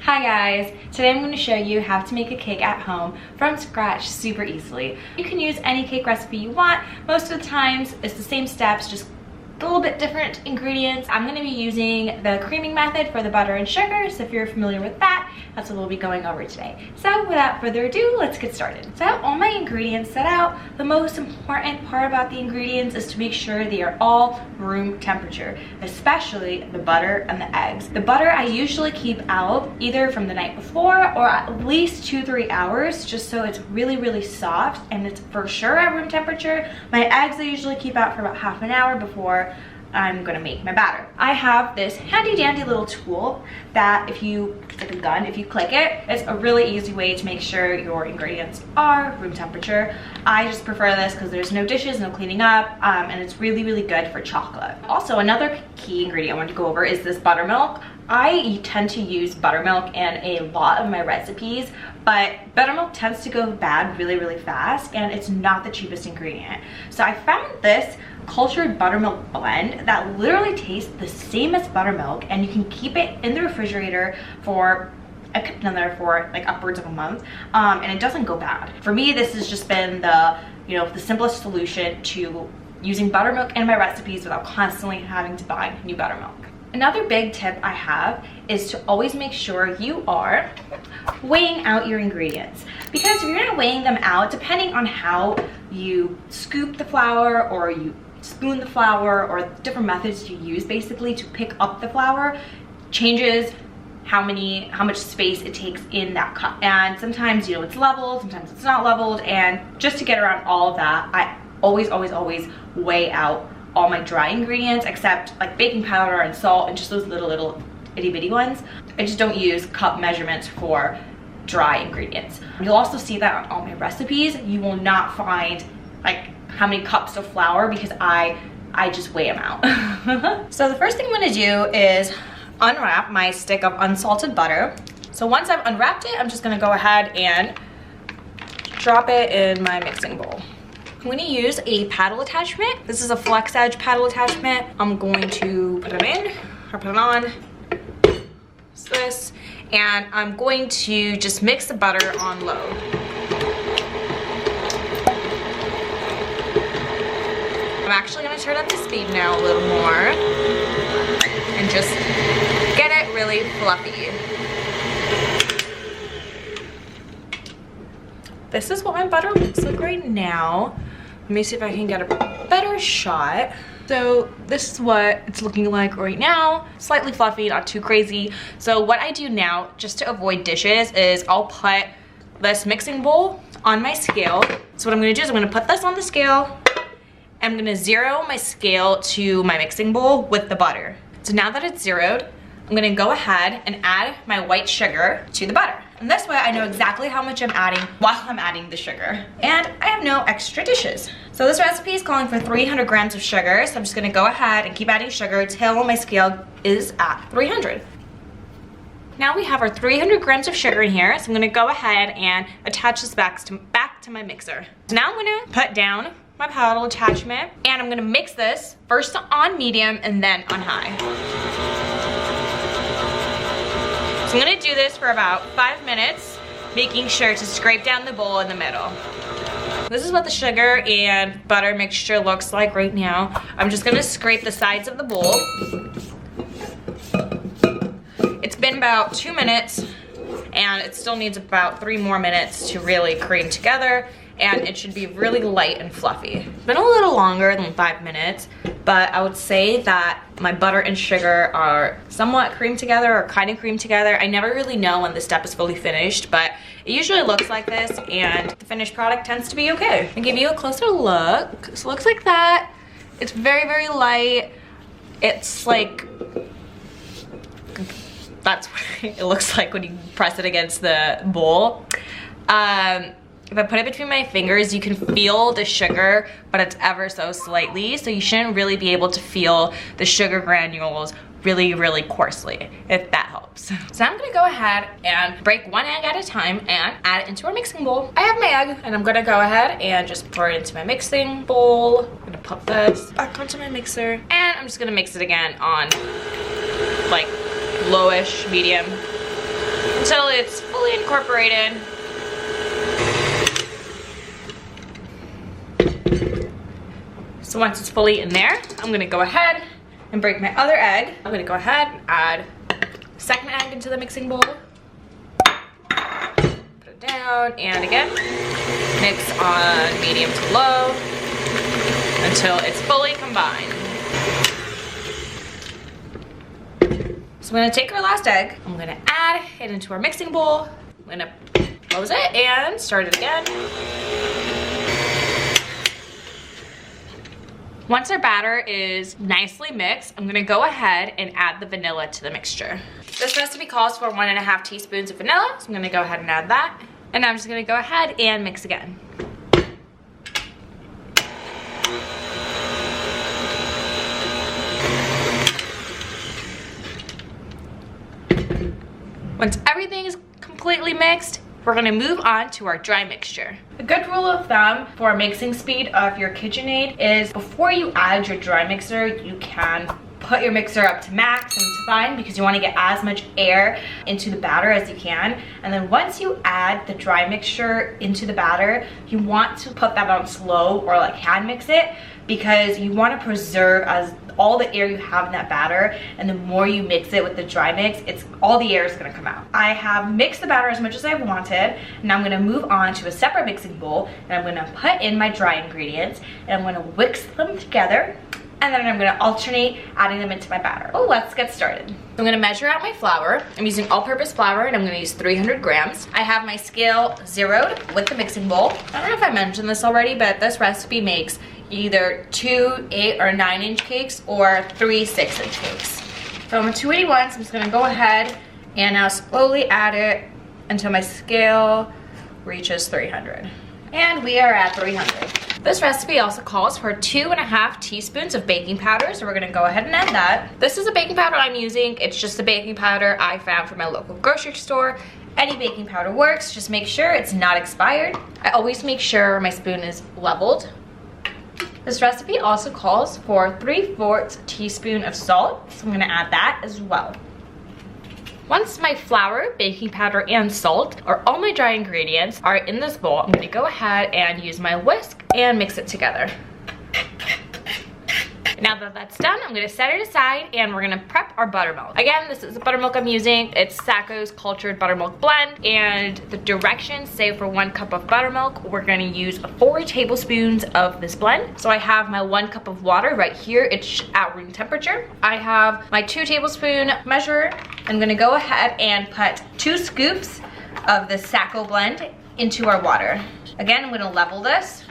Hi guys, today I'm going to show you how to make a cake at home from scratch super easily. You can use any cake recipe you want. Most of the times it's the same steps, just a little bit different ingredients. I'm going to be using the creaming method for the butter and sugar, so if you're familiar with that, that's what we'll be going over today. So without further ado, let's get started. So I have all my ingredients set out. The most important part about the ingredients is to make sure they are all room temperature, especially the butter and the eggs. The butter I usually keep out either from the night before or at least 2-3 hours, just so it's really soft and it's for sure at room temperature. My eggs I usually keep out for about half an hour before I'm gonna make my batter. I have this handy dandy little tool that it's like a gun, if you click it, it's a really easy way to make sure your ingredients are room temperature. I just prefer this because there's no dishes, no cleaning up, and it's really good for chocolate. Also, another key ingredient I want to go over is this buttermilk. I tend to use buttermilk in a lot of my recipes, but buttermilk tends to go bad really fast, and it's not the cheapest ingredient. So I found this cultured buttermilk blend that literally tastes the same as buttermilk, and you can keep it in the refrigerator for, I kept it in there for like upwards of a month, and it doesn't go bad. For me, this has just been the simplest solution to using buttermilk in my recipes without constantly having to buy new buttermilk. Another big tip I have is to always make sure you are weighing out your ingredients, because if you're not weighing them out, depending on how you scoop the flour or you spoon the flour or different methods you use basically to pick up the flour, changes how much space it takes in that cup. And sometimes it's leveled, sometimes it's not leveled, and just to get around all of that, I always weigh out all my dry ingredients except like baking powder and salt and just those little itty bitty ones. I just don't use cup measurements for dry ingredients. You'll also see that on all my recipes. You will not find like how many cups of flour because I just weigh them out. So the first thing I'm gonna do is unwrap my stick of unsalted butter. So once I've unwrapped it, I'm just gonna go ahead and drop it in my mixing bowl. I'm going to use a paddle attachment. This is a flex edge paddle attachment. I'm going to put it in, or put it on. It's this. And I'm going to just mix the butter on low. I'm actually going to turn up the speed now a little more and just get it really fluffy. This is what my butter looks like right now. Let me see if I can get a better shot. So this is what it's looking like right now. Slightly fluffy, not too crazy. So what I do now, just to avoid dishes, is I'll put this mixing bowl on my scale. So what I'm gonna do is I'm gonna put this on the scale. I'm gonna zero my scale to my mixing bowl with the butter. So now that it's zeroed, I'm gonna go ahead and add my white sugar to the butter. And this way I know exactly how much I'm adding while I'm adding the sugar. And I have no extra dishes. So this recipe is calling for 300 grams of sugar. So I'm just gonna go ahead and keep adding sugar till my scale is at 300. Now we have our 300 grams of sugar in here. So I'm gonna go ahead and attach this back to my mixer. So now I'm gonna put down my paddle attachment and I'm gonna mix this first on medium and then on high. So I'm gonna do this for about 5 minutes, making sure to scrape down the bowl in the middle. This is what the sugar and butter mixture looks like right now. I'm just gonna scrape the sides of the bowl. It's been about 2 minutes and it still needs about 3 more minutes to really cream together, and it should be really light and fluffy. It's been a little longer than 5 minutes, but I would say that my butter and sugar are somewhat creamed together or kind of creamed together. I never really know when the step is fully finished, but it usually looks like this, and the finished product tends to be okay. I'll give you a closer look. So it looks like that. It's very light. It's like, that's what it looks like when you press it against the bowl. If I put it between my fingers, you can feel the sugar, but it's ever so slightly, so you shouldn't really be able to feel the sugar granules really coarsely, if that helps. So I'm gonna go ahead and break 1 egg at a time and add it into our mixing bowl. I have my egg, and I'm gonna go ahead and just pour it into my mixing bowl. I'm gonna put this back onto my mixer, and I'm just gonna mix it again on like lowish, medium. until it's fully incorporated. So once it's fully in there, I'm gonna go ahead and break my other egg. I'm gonna go ahead and add a second egg into the mixing bowl. Put it down, and again, mix on medium to low until it's fully combined. So I'm gonna take our last egg, I'm gonna add it into our mixing bowl. I'm gonna close it and start it again. Once our batter is nicely mixed, I'm gonna go ahead and add the vanilla to the mixture. This recipe calls for 1.5 teaspoons of vanilla, so I'm gonna go ahead and add that. And I'm just gonna go ahead and mix again. Once everything is completely mixed, we're gonna move on to our dry mixture. A good rule of thumb for mixing speed of your KitchenAid is before you add your dry mixer, you can put your mixer up to max and it's fine because you want to get as much air into the batter as you can. And then once you add the dry mixture into the batter, you want to put that on slow or like hand mix it, because you want to preserve as all the air you have in that batter, and the more you mix it with the dry mix, it's all the air is going to come out. I have mixed the batter as much as I wanted. Now I'm going to move on to a separate mixing bowl, and I'm going to put in my dry ingredients, and I'm going to whisk them together, and then I'm going to alternate adding them into my batter. Oh, let's get started. I'm going to measure out my flour. I'm using all-purpose flour, and I'm going to use 300 grams. I have my scale zeroed with the mixing bowl. I don't know if I mentioned this already, but this recipe makes either 2 8 or 9 inch cakes or 3 6 inch cakes. So I'm at 281, so I'm just going to go ahead and now slowly add it until my scale reaches 300. And we are at 300. This recipe also calls for 2.5 teaspoons of baking powder, so we're gonna go ahead and add that. This is a baking powder I'm using. It's just a baking powder I found from my local grocery store. Any baking powder works, just make sure it's not expired. I always make sure my spoon is leveled. This recipe also calls for 3/4 teaspoon of salt, so I'm gonna add that as well. Once my flour, baking powder, and salt, or all my dry ingredients, are in this bowl, I'm gonna go ahead and use my whisk and mix it together. Now that that's done, I'm gonna set it aside and we're gonna prep our buttermilk. Again, this is the buttermilk I'm using. It's Sacco's cultured buttermilk blend, and the directions say for 1 cup of buttermilk, we're gonna use 4 tablespoons of this blend. So I have my 1 cup of water right here. It's at room temperature. I have my 2 tablespoon measure. I'm gonna go ahead and put 2 scoops of the Sacco blend into our water. Again, I'm gonna level this.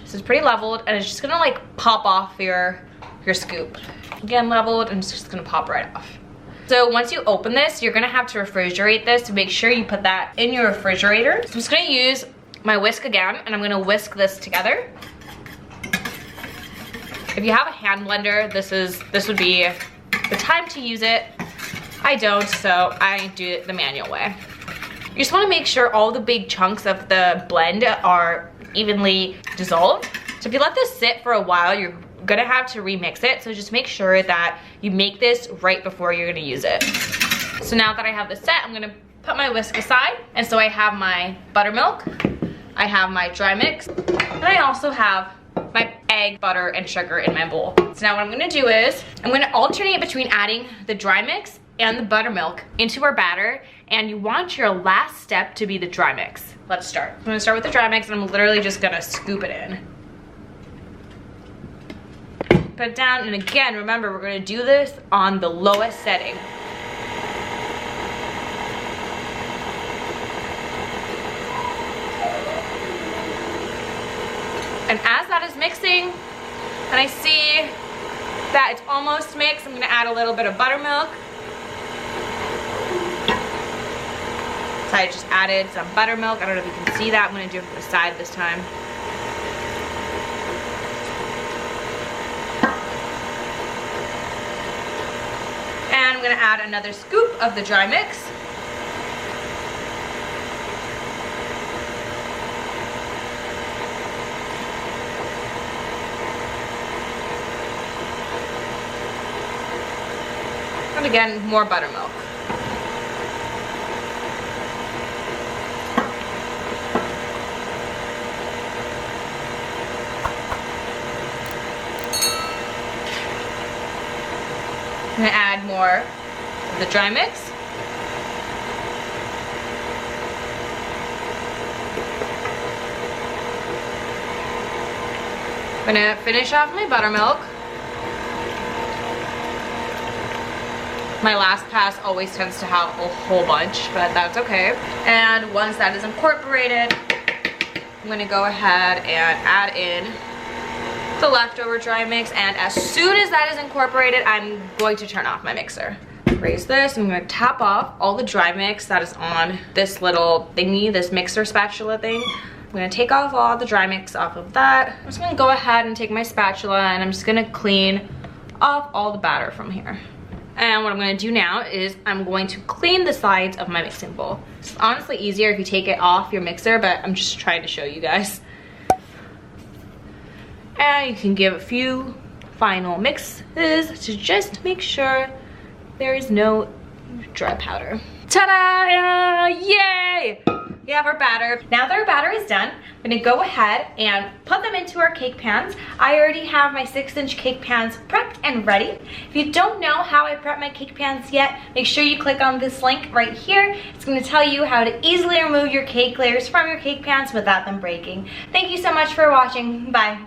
This is pretty leveled, and it's just gonna like pop off your scoop. Again, leveled, and it's just gonna pop right off. So once you open this, you're gonna have to refrigerate this, to make sure you put that in your refrigerator. So I'm just gonna use my whisk again, and I'm gonna whisk this together. If you have a hand blender, this would be the time to use it. I don't, so I do it the manual way. You just wanna make sure all the big chunks of the blend are evenly dissolved. So if you let this sit for a while, you're gonna have to remix it, so just make sure that you make this right before you're gonna use it. So now that I have this set, I'm gonna put my whisk aside, and so I have my buttermilk, I have my dry mix, and I also have my egg, butter, and sugar in my bowl. So now what I'm gonna do is, I'm gonna alternate between adding the dry mix and the buttermilk into our batter, and you want your last step to be the dry mix. Let's start. I'm gonna start with the dry mix, and I'm literally just gonna scoop it in. Put it down, and again, remember, we're gonna do this on the lowest setting. And as that is mixing, and I see that it's almost mixed, I'm gonna add a little bit of buttermilk. So I just added some buttermilk. I don't know if you can see that. I'm gonna do it from the side this time. And I'm gonna add another scoop of the dry mix. And again, more buttermilk. the dry mix. I'm gonna finish off my buttermilk. My last pass always tends to have a whole bunch, but that's okay. And once that is incorporated, I'm gonna go ahead and add in the leftover dry mix, and as soon as that is incorporated, I'm going to turn off my mixer. Raise this, I'm gonna tap off all the dry mix that is on this little thingy, this mixer spatula thing. I'm gonna take off all the dry mix off of that. I'm just gonna go ahead and take my spatula and I'm just gonna clean off all the batter from here. And what I'm gonna do now is I'm going to clean the sides of my mixing bowl. It's honestly easier if you take it off your mixer, but I'm just trying to show you guys. And you can give a few final mixes to just make sure there is no dry powder. Ta-da! Yay! We have our batter. Now that our batter is done, I'm gonna go ahead and put them into our cake pans. I already have my 6-inch cake pans prepped and ready. If you don't know how I prep my cake pans yet, make sure you click on this link right here. It's gonna tell you how to easily remove your cake layers from your cake pans without them breaking. Thank you so much for watching. Bye.